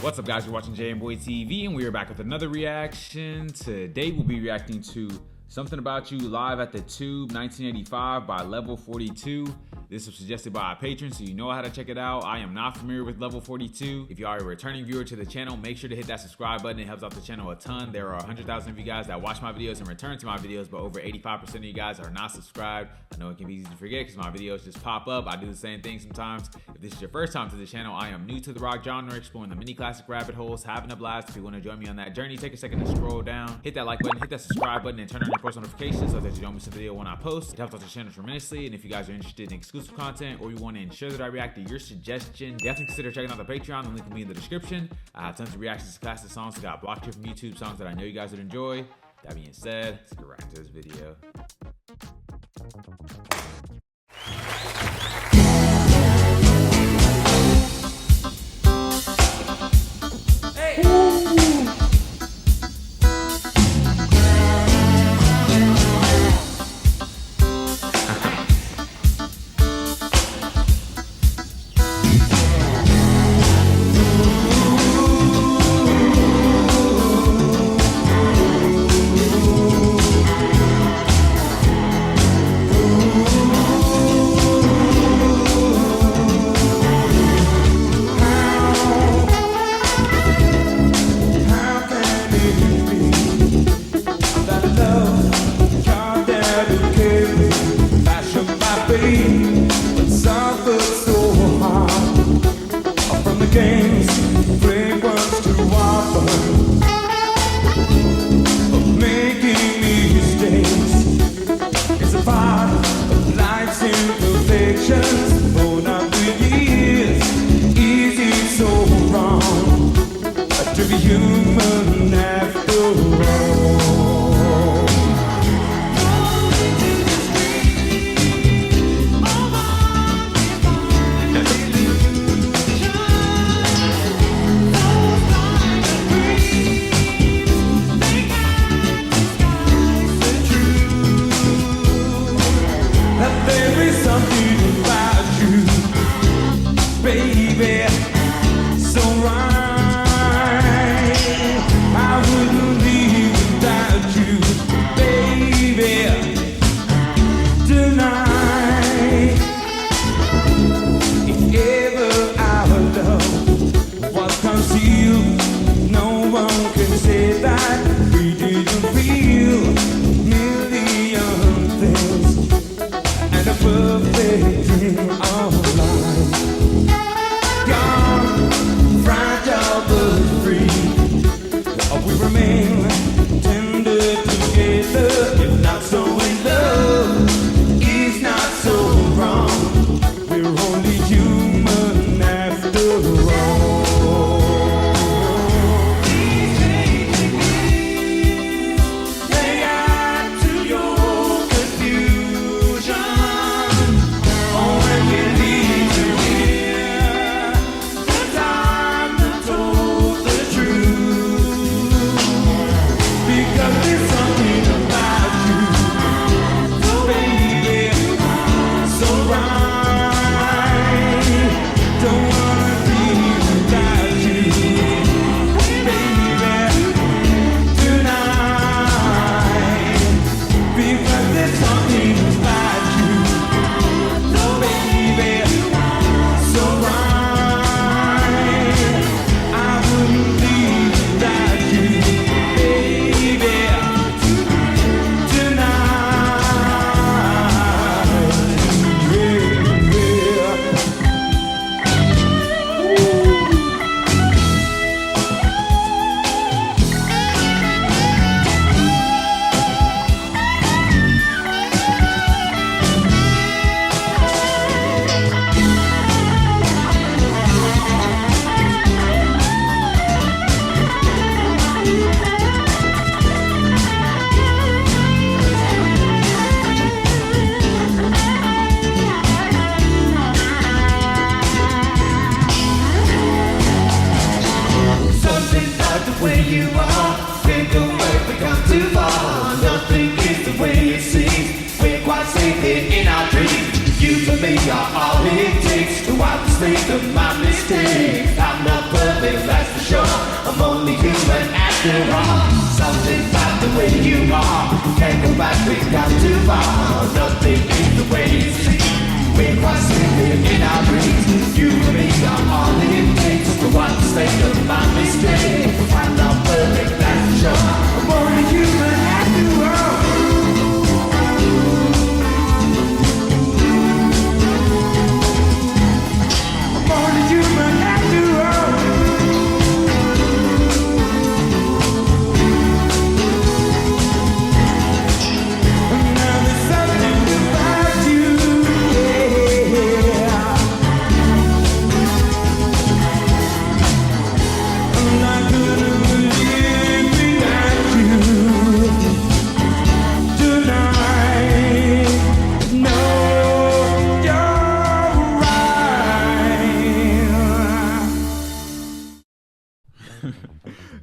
What's up, guys? You're watching JMBoy TV, and we are back with another reaction. Today we'll be reacting to Something About You live at the Tube 1985 by Level 42. This was suggested by a patron, so you know how to check it out. I am not familiar with Level 42. If you are a returning viewer to the channel, make sure to hit that subscribe button. It helps out the channel a ton. There are 100,000 of you guys that watch my videos and return to my videos, but over 85% of you guys are not subscribed. I know it can be easy to forget because my videos just pop up. I do the same thing sometimes. If this is your first time to the channel, I am new to the rock genre, exploring the mini classic rabbit holes, having a blast. If you want to join me on that journey, take a second to scroll down, hit that like button, hit that subscribe button, and turn on your post notifications so that you don't miss a video when I post. It helps out the channel tremendously. And if you guys are interested in exclusive content or you want to ensure that I react to your suggestion, definitely consider checking out the Patreon. The link will be in the description. I have tons of reactions to classic songs that got blocked here from YouTube, songs that I know you guys would enjoy. That being said, let's get right into this video. Games, fragrance to offer, of making mistakes. It's a part of life's imperfections. Born of the years, is it so wrong to be human after all? all it takes to wipe the stain of my mistakes. I'm not perfect, that's for sure. I'm only human after all. Something about the way you are. Can't go back, we've got too far. Nothing is the way it seems. We're quite living in our dreams. You and me are all it takes. For one mistake of my mistake. I'm not perfect, that's for sure. I'm only human after all. I'm only human after all. Now there's something about you, yeah. I'm not gonna live without you tonight. No, you're right.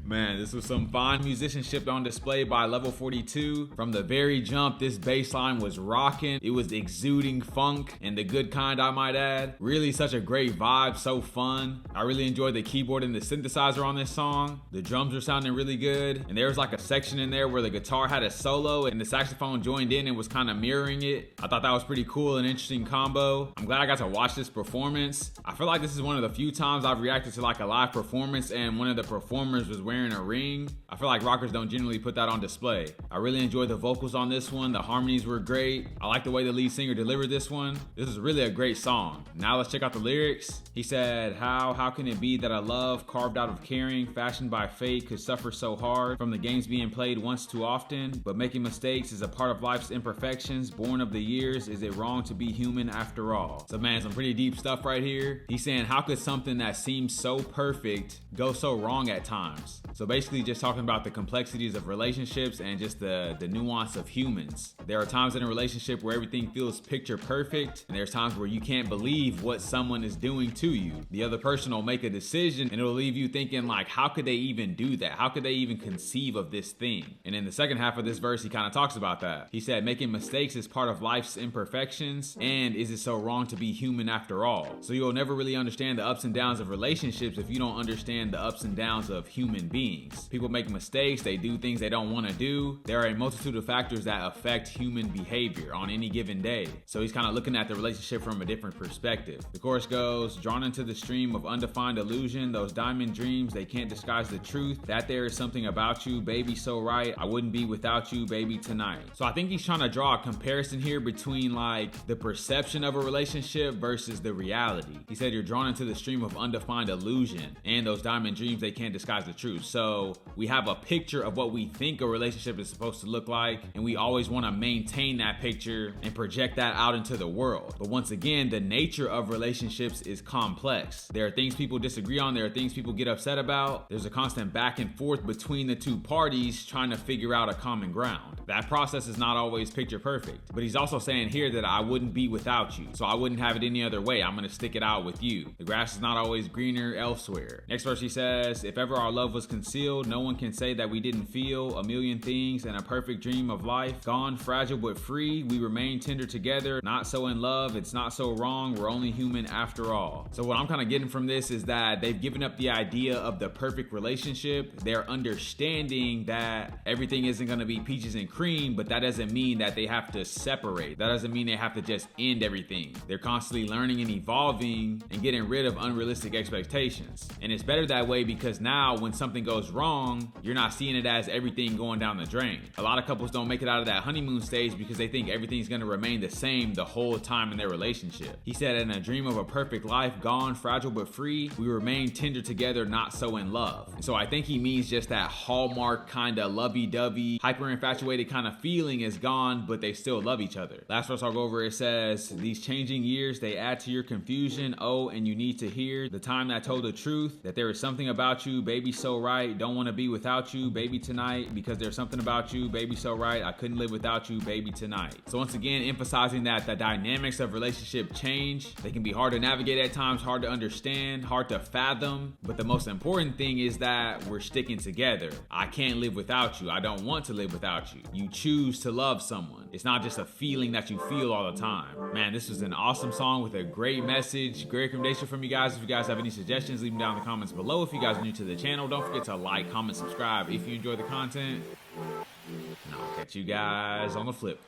Man, this was some fine musicianship on display by Level 42. From the very jump, this bass line was rocking. It was exuding funk, and the good kind, I might add. Really such a great vibe, so fun. I really enjoyed the keyboard and the synthesizer on this song. The drums were sounding really good, and there was like a section in there where the guitar had a solo and the saxophone joined in and was kind of mirroring it. I thought that was pretty cool and interesting combo. I'm glad I got to watch this performance. I feel like this is one of the few times I've reacted to like a live performance and one of the performers was wearing a ring. I feel like rockers don't generally put that on display. I really enjoyed the vocals on this one. The harmonies were great. I like the way the lead singer delivered this one. This is really a great song. Now let's check out the lyrics. He said, how can it be that a love carved out of caring, fashioned by fate, could suffer so hard from the games being played once too often? But making mistakes is a part of life's imperfections. Born of the years, is it wrong to be human after all? So man, some pretty deep stuff right here. He's saying, how could something that seems so perfect go so wrong at times? So basically just talking about the complexities of relationships and just the nuance of humans. There are times in a relationship where everything feels picture perfect, and there's times where you can't believe what someone is doing to you. The other person will make a decision and it'll leave you thinking like, how could they even do that? How could they even conceive of this thing? And in the second half of this verse, he kind of talks about that. He said, making mistakes is part of life's imperfections, and is it so wrong to be human after all? So you'll never really understand the ups and downs of relationships if you don't understand the ups and downs of human beings. People make mistakes, they do things they don't want to do. There are a multitude of factors that affect human behavior on any given day. So he's kind of looking at the relationship from a different perspective. The chorus goes, drawn into the stream of undefined illusion, those diamond dreams, they can't disguise the truth, that there is something about you, baby, so right, I wouldn't be without you, baby, tonight. So I think he's trying to draw a comparison here between like the perception of a relationship versus the reality. He said you're drawn into the stream of undefined illusion, and those diamond dreams, they can't disguise the truth. So we have a picture of what we think a relationship is supposed to look like, and we always want to maintain that picture and project that out into the world. But once again, the nature of relationships is complex. There are things people disagree on, there are things people get upset about. There's a constant back and forth between the two parties trying to figure out a common ground. That process is not always picture perfect. But he's also saying here that I wouldn't be without you, so I wouldn't have it any other way. I'm gonna stick it out with you. The grass is not always greener elsewhere. Next verse he says, if ever our love was concealed, no one can say that we didn't feel a million things and a perfect dream of life. Gone, fragile but free, we remain tender together, not so in love, it's not so wrong, we're only human after all. So what I'm kind of getting from this is that they've given up the idea of the perfect relationship. They're understanding that everything isn't going to be peaches and cream, but that doesn't mean that they have to separate. That doesn't mean they have to just end everything. They're constantly learning and evolving and getting rid of unrealistic expectations. And it's better that way because now when something goes wrong, you're not seeing it as everything going down the drain. A lot of couples don't make it out of that honeymoon stage because they think everything's going to remain the same the whole time in their relationship. He said, in a dream of a perfect life, gone, fragile but free, we remain tender together, not so in love. And so I think he means just that hallmark kind of lovey-dovey, hyper-infatuated kind of feeling is gone, but they still love each other. Last verse I'll go over, it says, these changing years, they add to your confusion. Oh, and you need to hear the time that told the truth, that there is something about you, baby, so right. Don't want to be without you, baby, tonight, because there's something about you, baby, so right. I couldn't live without you, baby, tonight. So once again, emphasizing that the dynamics of relationship change. They can be hard to navigate at times, hard to understand, hard to fathom. But the most important thing is that we're sticking together. I can't live without you. I don't want to live without you. You choose to love someone. It's not just a feeling that you feel all the time. Man, this was an awesome song with a great message. Great recommendation from you guys. If you guys have any suggestions, leave them down in the comments below. If you guys are new to the channel, don't forget to like, comment, subscribe if you enjoy the content. And I'll catch you guys on the flip.